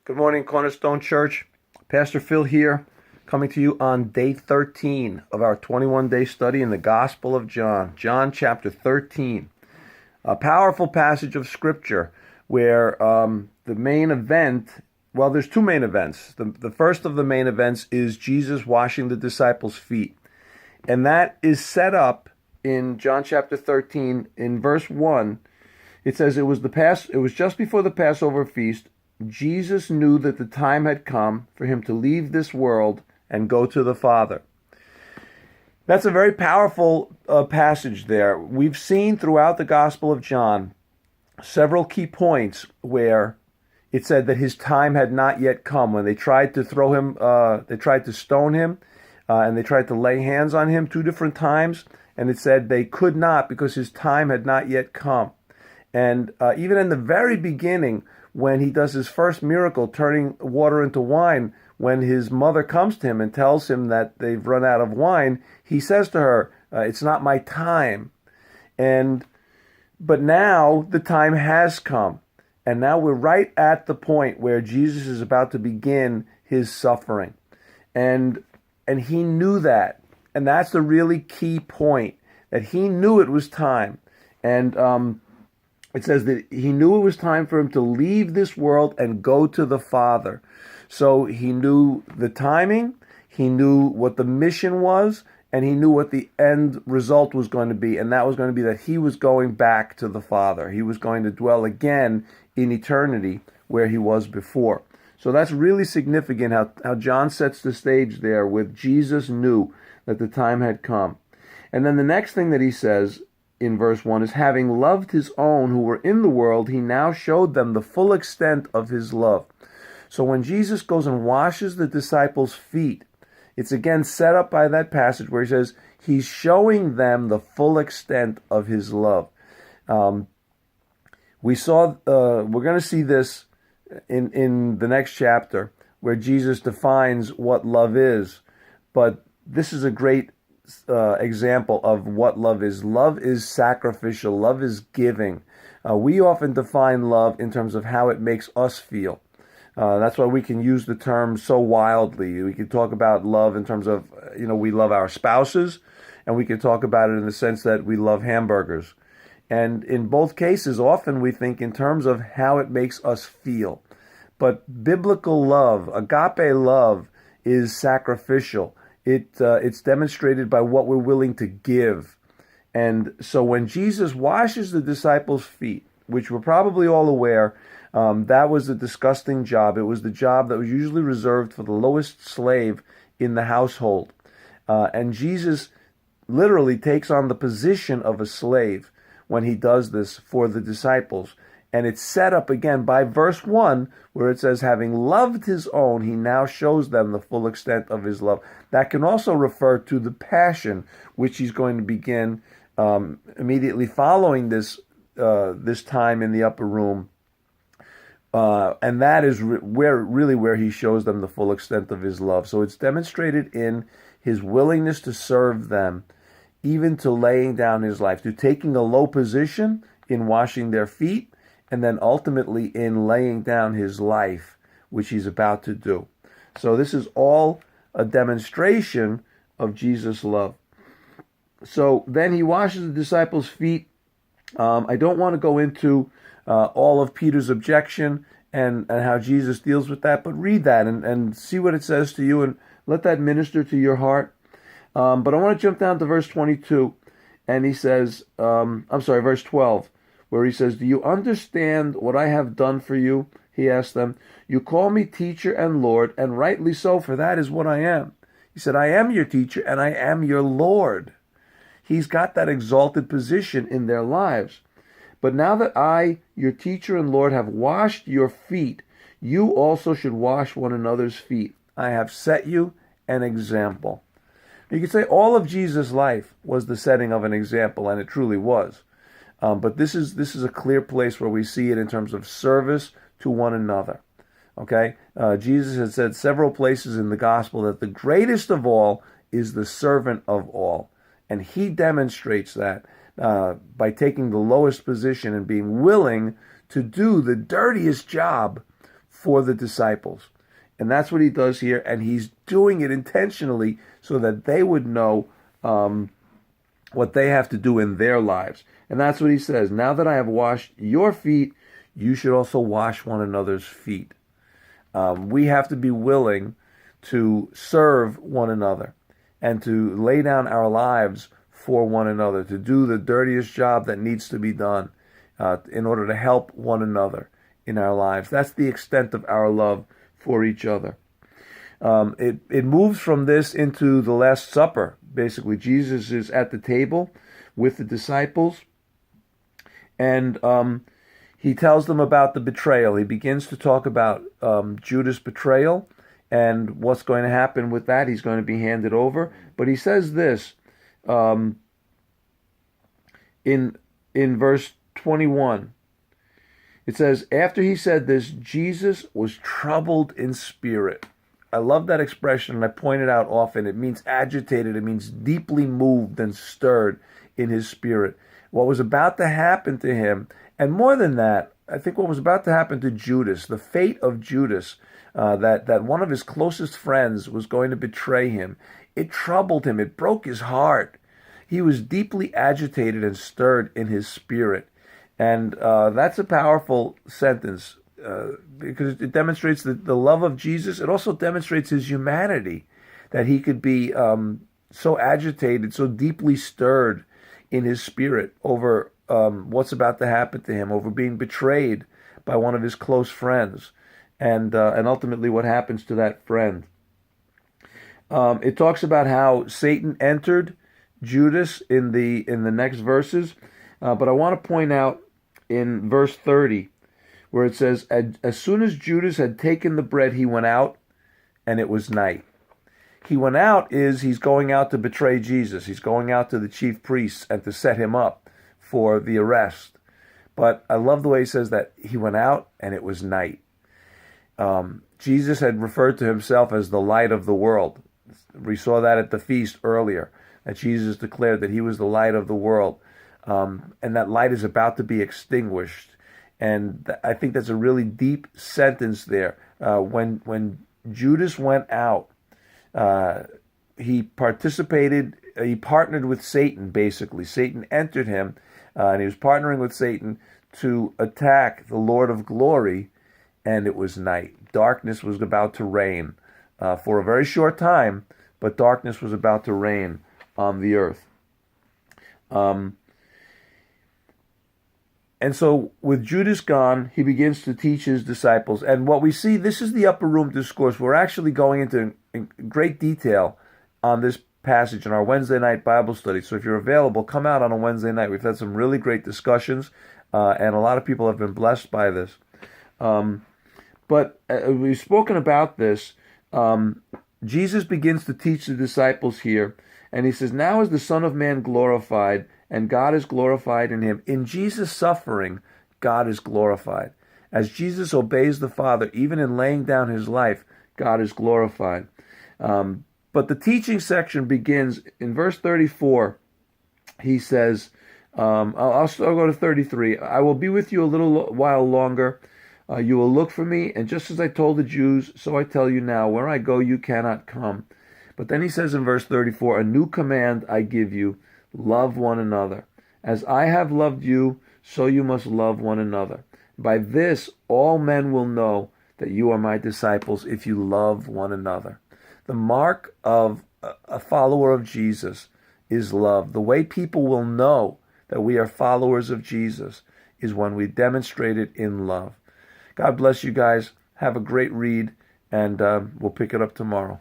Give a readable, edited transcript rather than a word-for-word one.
Good morning, Cornerstone Church. Pastor Phil here, coming to you on day 13 of our 21-day study in the Gospel of John. John chapter 13. A powerful passage of Scripture where the main event, well, there's two main events. The first of the main events is Jesus washing the disciples' feet. And that is set up in John chapter 13 in verse 1. It says, it was just before the Passover feast. Jesus knew that the time had come for him to leave this world and go to the Father. That's a very powerful passage there. We've seen throughout the Gospel of John several key points where it said that his time had not yet come. When they tried to throw him, they tried to stone him, and they tried to lay hands on him 2 different times, and it said they could not because his time had not yet come. And even in the very beginning, when he does his first miracle, turning water into wine, when his mother comes to him and tells him that they've run out of wine, he says to her, it's not my time. But now the time has come. And now we're right at the point where Jesus is about to begin his suffering. And he knew that. And that's the really key point, that he knew it was time. And it says that he knew it was time for him to leave this world and go to the Father. So he knew the timing, he knew what the mission was, and he knew what the end result was going to be. And that was going to be that he was going back to the Father. He was going to dwell again in eternity where he was before. So that's really significant how John sets the stage there with Jesus knew that the time had come. And then the next thing that he says in verse 1 is, having loved his own who were in the world, he now showed them the full extent of his love. So when Jesus goes and washes the disciples' feet, it's again set up by that passage where he says he's showing them the full extent of his love. We're going to see this in the next chapter where Jesus defines what love is, but this is a great example of what love is. Love is sacrificial. Love is giving. We often define love in terms of how it makes us feel. That's why we can use the term so wildly. We can talk about love in terms of, we love our spouses, and we can talk about it in the sense that we love hamburgers. And in both cases, often we think in terms of how it makes us feel. But biblical love, agape love, is sacrificial. It's demonstrated by what we're willing to give. And so when Jesus washes the disciples' feet, which we're probably all aware, that was a disgusting job. It was the job that was usually reserved for the lowest slave in the household. And Jesus literally takes on the position of a slave when he does this for the disciples. And it's set up again by verse 1, where it says, having loved his own, he now shows them the full extent of his love. That can also refer to the passion, which he's going to begin immediately following this time in the upper room. And that is where he shows them the full extent of his love. So it's demonstrated in his willingness to serve them, even to laying down his life, to taking a low position in washing their feet, and then ultimately in laying down his life, which he's about to do. So this is all a demonstration of Jesus' love. So then he washes the disciples' feet. I don't want to go into all of Peter's objection and how Jesus deals with that, but read that and see what it says to you and let that minister to your heart. But I want to jump down to verse 22, and he says, verse 12, where he says, do you understand what I have done for you? He asked them. You call me teacher and Lord, and rightly so, for that is what I am. He said, I am your teacher and I am your Lord. He's got that exalted position in their lives. But now that I, your teacher and Lord, have washed your feet, you also should wash one another's feet. I have set you an example. You could say all of Jesus' life was the setting of an example, and it truly was. But this is a clear place where we see it in terms of service to one another. Okay? Jesus has said several places in the gospel that the greatest of all is the servant of all. And he demonstrates that by taking the lowest position and being willing to do the dirtiest job for the disciples. And that's what he does here, and he's doing it intentionally so that they would know what they have to do in their lives. And that's what he says. Now that I have washed your feet, you should also wash one another's feet. We have to be willing to serve one another and to lay down our lives for one another, to do the dirtiest job that needs to be done in order to help one another in our lives. That's the extent of our love for each other. It moves from this into the Last Supper. Basically, Jesus is at the table with the disciples, and he tells them about the betrayal. He begins to talk about Judas' betrayal and what's going to happen with that. He's going to be handed over. But he says this in verse 21. It says, after he said this, Jesus was troubled in spirit. I love that expression, and I point it out often. It means agitated. It means deeply moved and stirred in his spirit. What was about to happen to him, and more than that, I think what was about to happen to Judas, the fate of Judas, that one of his closest friends was going to betray him, it troubled him. It broke his heart. He was deeply agitated and stirred in his spirit. And that's a powerful sentence because it demonstrates the love of Jesus. It also demonstrates his humanity, that he could be so agitated, so deeply stirred in his spirit over what's about to happen to him, over being betrayed by one of his close friends, and ultimately what happens to that friend. It talks about how Satan entered Judas in the next verses, but I want to point out in verse 30, where it says, as soon as Judas had taken the bread, he went out, and it was night. He went out he's going out to betray Jesus. He's going out to the chief priests and to set him up for the arrest. But I love the way he says that he went out, and it was night. Jesus had referred to himself as the light of the world. We saw that at the feast earlier, that Jesus declared that he was the light of the world. And that light is about to be extinguished. And I think that's a really deep sentence there. When Judas went out, he partnered with Satan, basically. Satan entered him, and he was partnering with Satan to attack the Lord of glory, and it was night. Darkness was about to reign for a very short time, but darkness was about to reign on the earth. And so with Judas gone, he begins to teach his disciples. And what we see, this is the upper room discourse. We're actually going into in great detail on this passage in our Wednesday night Bible study. So if you're available, come out on a Wednesday night. We've had some really great discussions, and a lot of people have been blessed by this. But we've spoken about this. Jesus begins to teach the disciples here, and he says, now is the Son of Man glorified, and God is glorified in him. In Jesus' suffering, God is glorified. As Jesus obeys the Father, even in laying down his life, God is glorified. But the teaching section begins in verse 34. He says, I'll go to 33. I will be with you a little while longer. You will look for me, and just as I told the Jews, so I tell you now, where I go, you cannot come. But then he says in verse 34, a new command I give you, love one another. As I have loved you, so you must love one another. By this, all men will know that you are my disciples if you love one another. The mark of a follower of Jesus is love. The way people will know that we are followers of Jesus is when we demonstrate it in love. God bless you guys. Have a great read, and we'll pick it up tomorrow.